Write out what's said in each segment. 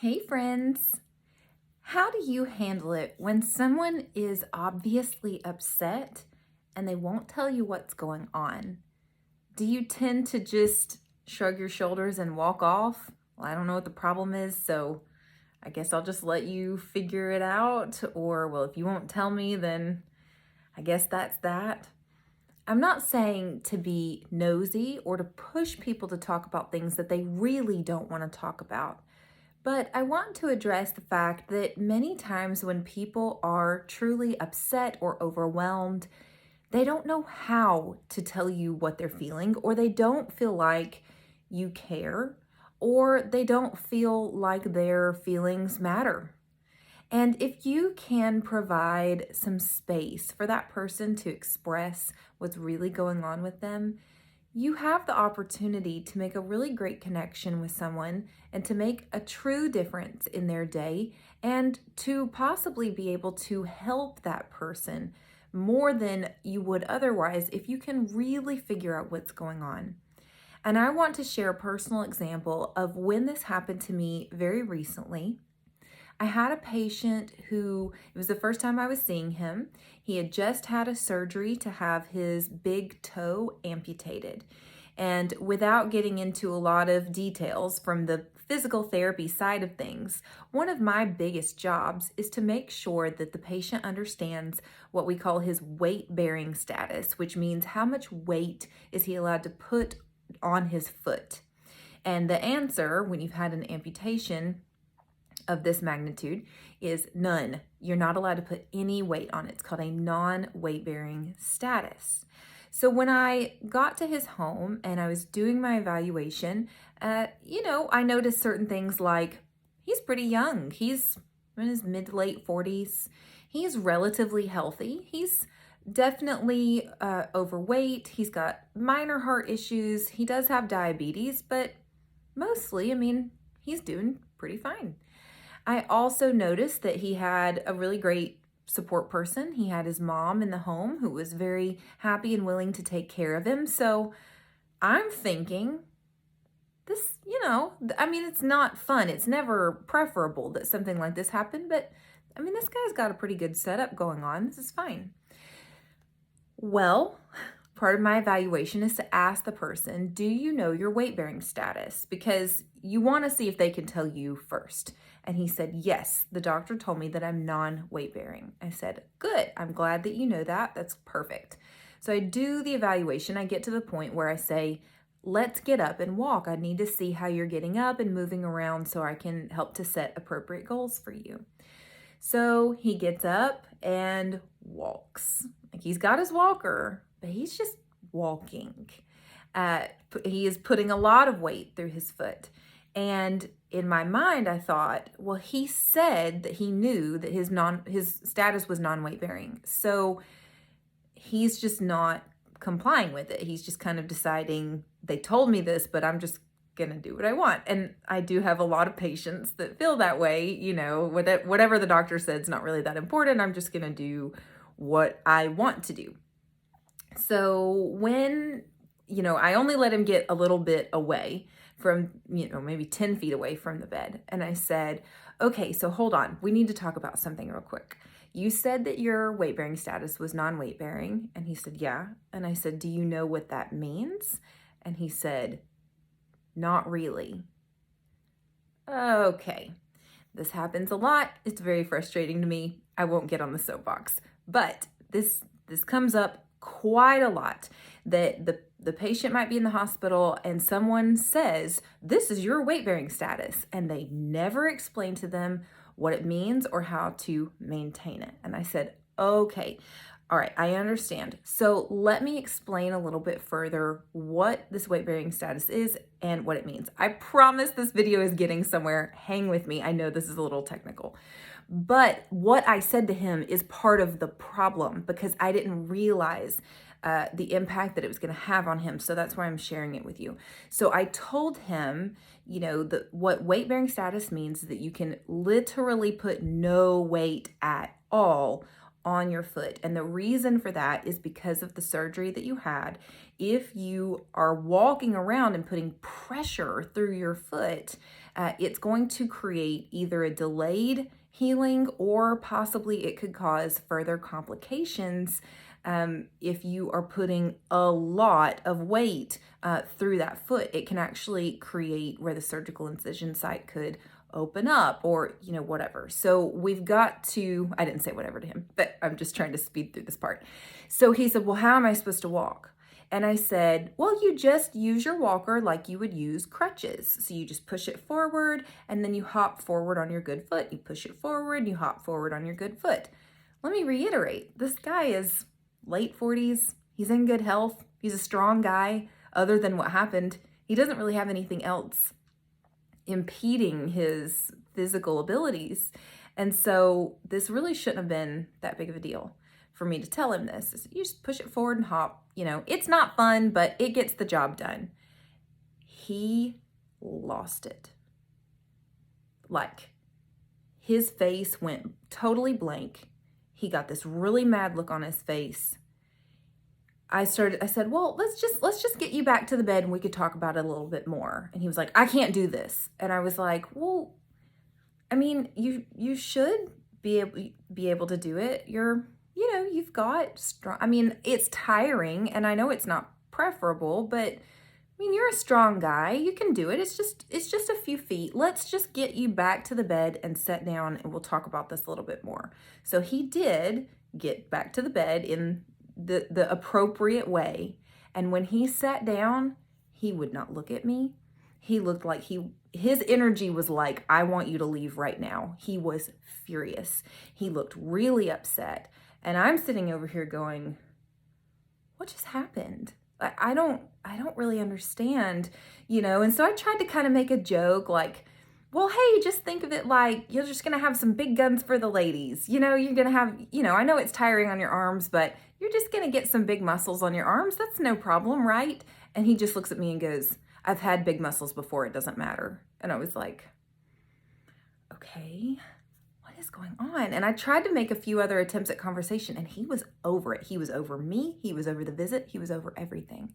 Hey friends, how do you handle it when someone is obviously upset and they won't tell you what's going on? Do you tend to just shrug your shoulders and walk off? Well, I don't know what the problem is, so I guess I'll just let you figure it out. Or, well, if you won't tell me, then I guess that's that. I'm not saying to be nosy or to push people to talk about things that they really don't want to talk about. But I want to address the fact that many times when people are truly upset or overwhelmed, they don't know how to tell you what they're feeling, or they don't feel like you care, or they don't feel like their feelings matter. And if you can provide some space for that person to express what's really going on with them, you have the opportunity to make a really great connection with someone and to make a true difference in their day and to possibly be able to help that person more than you would otherwise if you can really figure out what's going on. And I want to share a personal example of when this happened to me very recently. I had a patient who, it was the first time I was seeing him. He had just had a surgery to have his big toe amputated. And without getting into a lot of details from the physical therapy side of things, one of my biggest jobs is to make sure that the patient understands what we call his weight bearing status, which means how much weight is he allowed to put on his foot. And the answer when you've had an amputation of this magnitude is none. You're not allowed to put any weight on it. It's called a non-weight bearing status. So when I got to his home and I was doing my evaluation, I noticed certain things like he's pretty young. He's in his mid to late 40s. He's relatively healthy. He's definitely overweight. He's got minor heart issues. He does have diabetes, but mostly, he's doing pretty fine. I also noticed that he had a really great support person. He had his mom in the home who was very happy and willing to take care of him. So I'm thinking this, it's not fun. It's never preferable that something like this happened, but this guy's got a pretty good setup going on. This is fine. Well, part of my evaluation is to ask the person, do you know your weight bearing status? Because you want to see if they can tell you first. And he said, yes, the doctor told me that I'm non-weight bearing. I said, good, I'm glad that you know that. That's perfect. So I do the evaluation. I get to the point where I say, let's get up and walk. I need to see how you're getting up and moving around so I can help to set appropriate goals for you. So he gets up and walks. Like he's got his walker, but he's just walking. He is putting a lot of weight through his foot. And in my mind, I thought, well, he said that he knew that his status was non-weight bearing. So he's just not complying with it. He's just kind of deciding, they told me this, but I'm just going to do what I want. And I do have a lot of patients that feel that way, whatever the doctor said is not really that important. I'm just going to do what I want to do. So when, I only let him get a little bit away from, maybe 10 feet away from the bed. And I said, okay, so hold on. We need to talk about something real quick. You said that your weight bearing status was non-weight bearing. And he said, yeah. And I said, do you know what that means? And he said, not really. Okay. This happens a lot. It's very frustrating to me. I won't get on the soapbox, but this comes up quite a lot, that the patient might be in the hospital and someone says, this is your weight bearing status, and they never explain to them what it means or how to maintain it. And I said, okay, all right, I understand. So let me explain a little bit further what this weight bearing status is and what it means. I promise this video is getting somewhere. Hang with me. I know this is a little technical, but what I said to him is part of the problem because I didn't realize the impact that it was going to have on him. So that's why I'm sharing it with you. So I told him, what weight bearing status means is that you can literally put no weight at all on your foot. And the reason for that is because of the surgery that you had. If you are walking around and putting pressure through your foot, it's going to create either a delayed healing or possibly it could cause further complications if you are putting a lot of weight through that foot. It can actually create where the surgical incision site could open up or, whatever. So we've got to, I didn't say whatever to him, but I'm just trying to speed through this part. So he said, well, how am I supposed to walk? And I said, well, you just use your walker like you would use crutches. So you just push it forward and then you hop forward on your good foot. You push it forward, you hop forward on your good foot. Let me reiterate, this guy is late 40s. He's in good health. He's a strong guy. Other than what happened, he doesn't really have anything else impeding his physical abilities. And so this really shouldn't have been that big of a deal for me to tell him this. You just push it forward and hop. It's not fun, but it gets the job done. He lost it. Like, his face went totally blank. He got this really mad look on his face. I said, well, let's just get you back to the bed and we could talk about it a little bit more. And he was like, I can't do this. And I was like, well, I mean, you should be able to do it. You've got strong, it's tiring and I know it's not preferable, but you're a strong guy. You can do it. It's just a few feet. Let's just get you back to the bed and sit down and we'll talk about this a little bit more. So he did get back to the bed in the appropriate way. And when he sat down, he would not look at me. He looked like his energy was like, I want you to leave right now. He was furious. He looked really upset. And I'm sitting over here going, what just happened? I don't really understand, And so I tried to kind of make a joke like, well, hey, just think of it like you're just going to have some big guns for the ladies. You're going to have, I know it's tiring on your arms, but you're just going to get some big muscles on your arms. That's no problem, right? And he just looks at me and goes, I've had big muscles before. It doesn't matter. And I was like, okay, what is going on? And I tried to make a few other attempts at conversation and he was over it. He was over me. He was over the visit. He was over everything.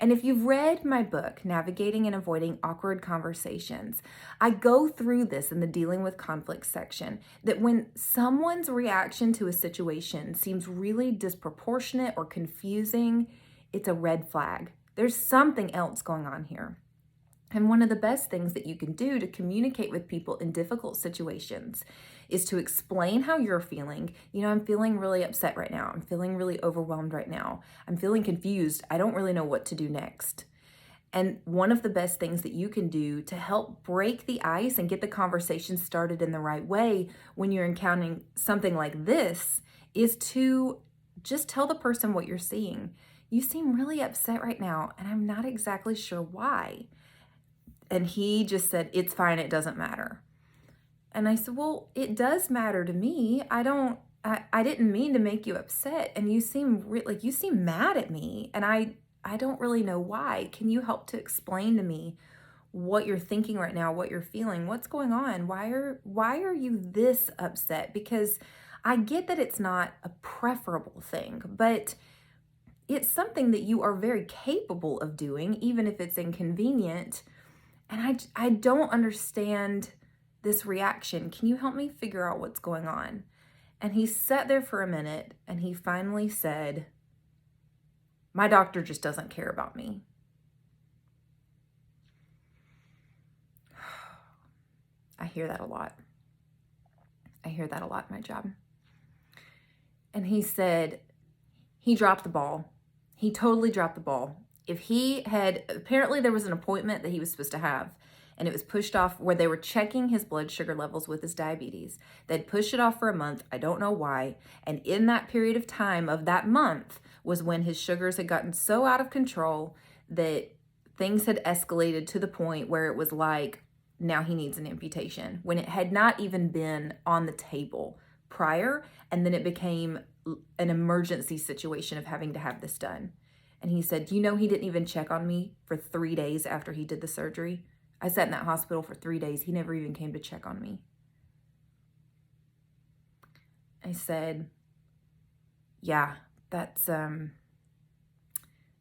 And if you've read my book, Navigating and Avoiding Awkward Conversations, I go through this in the Dealing with Conflict section, that when someone's reaction to a situation seems really disproportionate or confusing, it's a red flag. There's something else going on here. And one of the best things that you can do to communicate with people in difficult situations is to explain how you're feeling. I'm feeling really upset right now. I'm feeling really overwhelmed right now. I'm feeling confused. I don't really know what to do next. And one of the best things that you can do to help break the ice and get the conversation started in the right way when you're encountering something like this is to just tell the person what you're seeing. You seem really upset right now, and I'm not exactly sure why. And he just said, it's fine, it doesn't matter. And I said, well, it does matter to me. I didn't mean to make you upset. And you seem you seem mad at me. And I don't really know why. Can you help to explain to me what you're thinking right now, what you're feeling? What's going on? Why are you this upset? Because I get that it's not a preferable thing, but it's something that you are very capable of doing, even if it's inconvenient. And I don't understand this reaction. Can you help me figure out what's going on? And he sat there for a minute and he finally said, my doctor just doesn't care about me. I hear that a lot. I hear that a lot in my job. And he said, he dropped the ball. He totally dropped the ball. Apparently there was an appointment that he was supposed to have, and it was pushed off where they were checking his blood sugar levels with his diabetes. They'd pushed it off for a month. I don't know why. And in that period of time of that month was when his sugars had gotten so out of control that things had escalated to the point where it was like, now he needs an amputation, when it had not even been on the table prior. And then it became an emergency situation of having to have this done. And he said, he didn't even check on me for 3 days after he did the surgery. I sat in that hospital for 3 days. He never even came to check on me. I said, yeah, that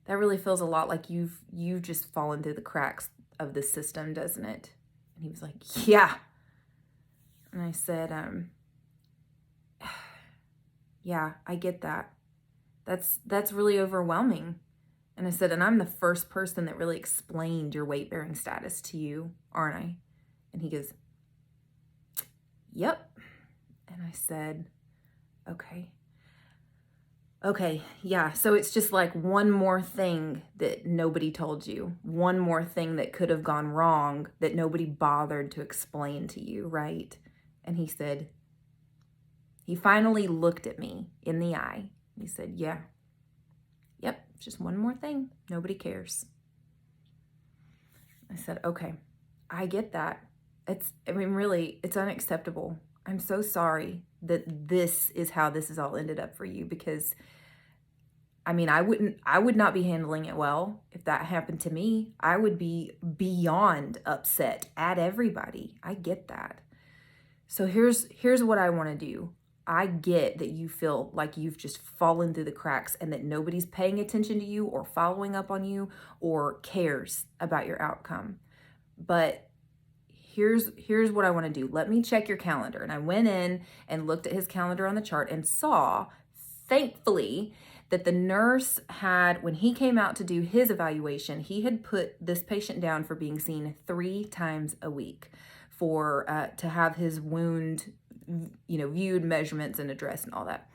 really feels a lot like you've just fallen through the cracks of the system, doesn't it? And he was like, yeah. And I said, yeah, I get that. That's really overwhelming. And I said, and I'm the first person that really explained your weight-bearing status to you, aren't I? And he goes, yep. And I said, okay. Okay, yeah, so it's just like one more thing that nobody told you, one more thing that could have gone wrong that nobody bothered to explain to you, right? And he said, he finally looked at me in the eye. He said, yeah, yep, just one more thing. Nobody cares. I said, okay, I get that. Really, it's unacceptable. I'm so sorry that this is how this has all ended up for you, because I would not be handling it well if that happened to me. I would be beyond upset at everybody. I get that. So here's what I want to do. I get that you feel like you've just fallen through the cracks and that nobody's paying attention to you or following up on you or cares about your outcome. But here's what I want to do. Let me check your calendar. And I went in and looked at his calendar on the chart and saw, thankfully, that the nurse had, when he came out to do his evaluation, he had put this patient down for being seen 3 times a week for to have his wound, viewed, measurements and addressed and all that.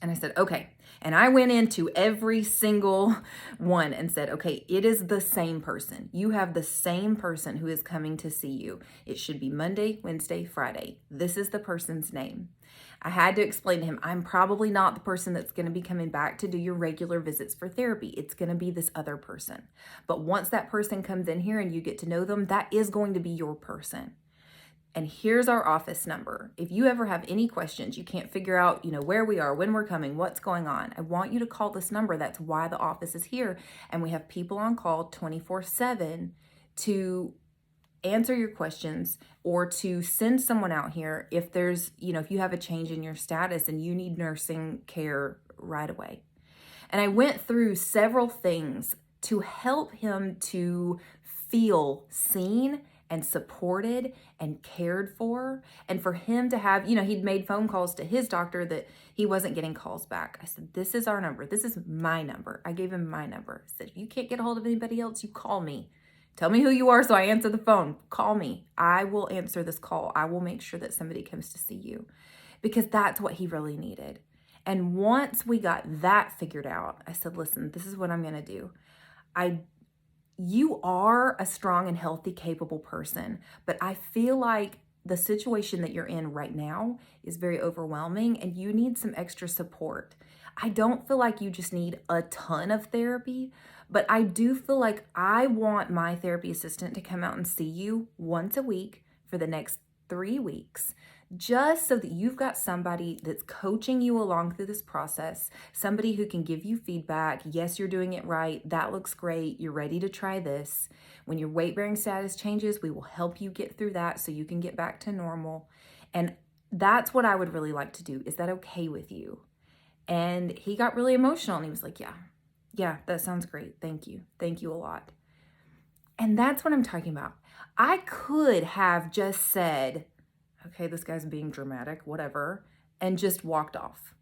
And I said, okay. And I went into every single one and said, okay, it is the same person. You have the same person who is coming to see you. It should be Monday, Wednesday, Friday. This is the person's name. I had to explain to him, I'm probably not the person that's going to be coming back to do your regular visits for therapy. It's going to be this other person. But once that person comes in here and you get to know them, that is going to be your person. And here's our office number. If you ever have any questions, you can't figure out, where we are, when we're coming, what's going on, I want you to call this number. That's why the office is here. And we have people on call 24/7 to answer your questions or to send someone out here if there's, if you have a change in your status and you need nursing care right away. And I went through several things to help him to feel seen and supported and cared for, and for him to have, he'd made phone calls to his doctor that he wasn't getting calls back. I said, this is our number. This is my number. I gave him my number. I said, if you can't get a hold of anybody else, you call me. Tell me who you are so I answer the phone. Call me. I will answer this call. I will make sure that somebody comes to see you, because that's what he really needed. And once we got that figured out, I said, listen, this is what I'm going to do. You are a strong and healthy, capable person, but I feel like the situation that you're in right now is very overwhelming and you need some extra support. I don't feel like you just need a ton of therapy, but I do feel like I want my therapy assistant to come out and see you once a week for the next 3 weeks, just so that you've got somebody that's coaching you along through this process, somebody who can give you feedback. Yes, you're doing it right. That looks great. You're ready to try this. When your weight-bearing status changes, we will help you get through that so you can get back to normal. And that's what I would really like to do. Is that okay with you? And he got really emotional and he was like, yeah, that sounds great. Thank you. Thank you a lot. And that's what I'm talking about. I could have just said, okay, this guy's being dramatic, whatever, and just walked off.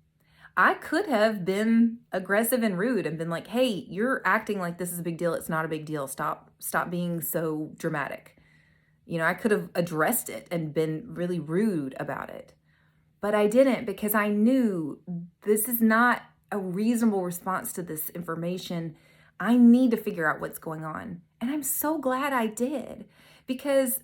I could have been aggressive and rude and been like, hey, you're acting like this is a big deal. It's not a big deal. Stop being so dramatic. I could have addressed it and been really rude about it. But I didn't, because I knew this is not a reasonable response to this information. I need to figure out what's going on. And I'm so glad I did, because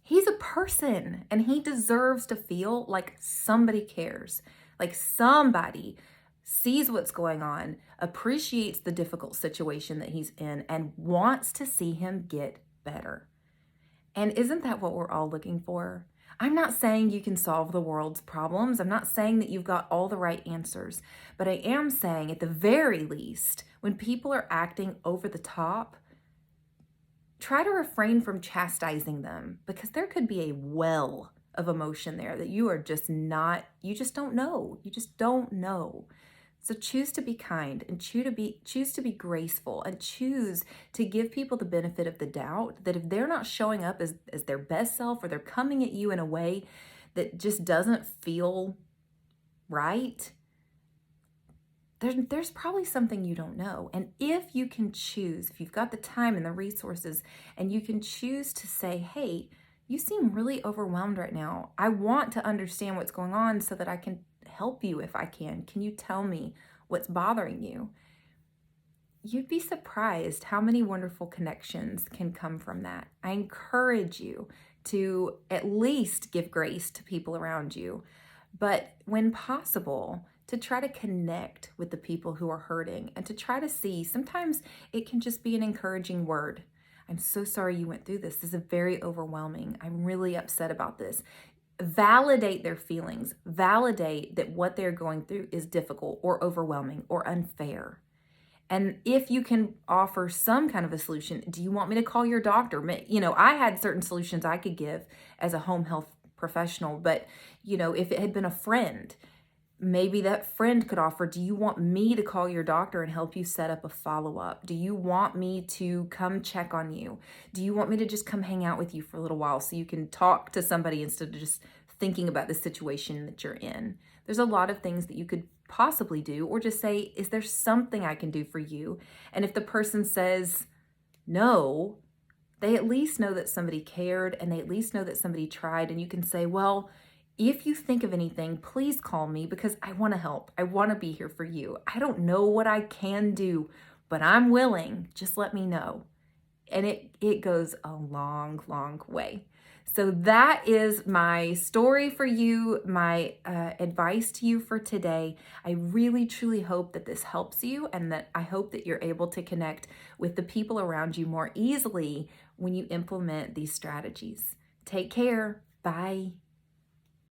he's a person and he deserves to feel like somebody cares, like somebody sees what's going on, appreciates the difficult situation that he's in, and wants to see him get better. And isn't that what we're all looking for? I'm not saying you can solve the world's problems. I'm not saying that you've got all the right answers, but I am saying at the very least, when people are acting over the top, try to refrain from chastising them, because there could be a well of emotion there that you just don't know. You just don't know. So choose to be kind and choose to be graceful and choose to give people the benefit of the doubt that if they're not showing up as their best self, or they're coming at you in a way that just doesn't feel right, there's probably something you don't know. And if you can choose, if you've got the time and the resources, and you can choose to say, hey, you seem really overwhelmed right now. I want to understand what's going on so that I can help you if I can. Can you tell me what's bothering you? You'd be surprised how many wonderful connections can come from that. I encourage you to at least give grace to people around you, but when possible, to try to connect with the people who are hurting and to try to see, sometimes it can just be an encouraging word. I'm so sorry you went through this. This is very overwhelming. I'm really upset about this. Validate their feelings. Validate that what they're going through is difficult or overwhelming or unfair. And if you can offer some kind of a solution, do you want me to call your doctor? I had certain solutions I could give as a home health professional, but if it had been a friend, maybe that friend could offer, do you want me to call your doctor and help you set up a follow-up? Do you want me to come check on you? Do you want me to just come hang out with you for a little while so you can talk to somebody instead of just thinking about the situation that you're in? There's a lot of things that you could possibly do, or just say, is there something I can do for you? And if the person says no, they at least know that somebody cared, and they at least know that somebody tried. And you can say, well, if you think of anything, please call me because I want to help. I want to be here for you. I don't know what I can do, but I'm willing. Just let me know. And it goes a long, long way. So that is my story for you, my advice to you for today. I really, truly hope that this helps you, and that I hope that you're able to connect with the people around you more easily when you implement these strategies. Take care. Bye.